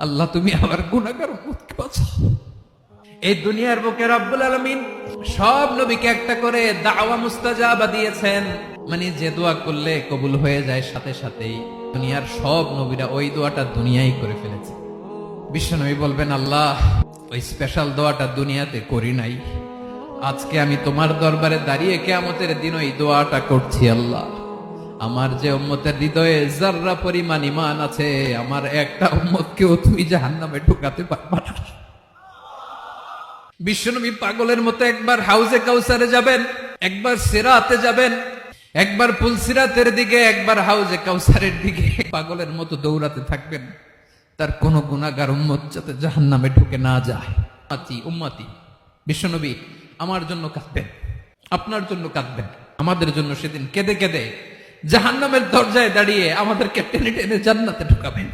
আল্লাহ তুমি আমার গুনাহগার উম্মতকে বাঁচাও। এই দুনিয়ার বুকে রব্বুল আলামিন সব নবীকে একটা করে দাওয়া মুস্তাজাবা দিয়েছেন, মানে যে দোয়া করলে কবুল হয়ে যায় সাথে সাথেই। দুনিয়ার সব নবীরা ওই দোয়াটা দুনিয়ায় করে ফেলেছে। বিশ্বনবী বলবেন, আল্লাহ ওই স্পেশাল দোয়াটা দুনিয়াতে করি নাই, আজকে আমি তোমার দরবারে দাঁড়িয়ে কিয়ামতের দিন ওই দোয়াটা করছি। আল্লাহ আমার যে উম্মতের হৃদয়ে যাররা পরিমাণ ঈমান আছে, আমার একটা উম্মতকেও তুমি জাহান্নামে ঢুকাতে পারবা না। বিশ্বনবী পাগলের মতো একবার হাউজে কাউসারে যাবেন, একবার সিরাতে যাবেন, একবার পুলসিরাতের দিকে, একবার হাউজে কাউসারের দিকে পাগলের মতো দৌড়াতে থাকবেন, তার কোন গুনাহগার উম্মত যাতে জাহান্নামে ঢুকে না যায়। উম্মতি বিশ্বনবী আমার জন্য কাঁদবেন, আপনার জন্য কাঁদবেন, আমাদের জন্য সেদিন কেঁদে কেঁদে জাহান্নামের দরজায় দাঁড়িয়ে আমাদেরকে টেনে টেনে জান্নাতে ঢুকাবেন।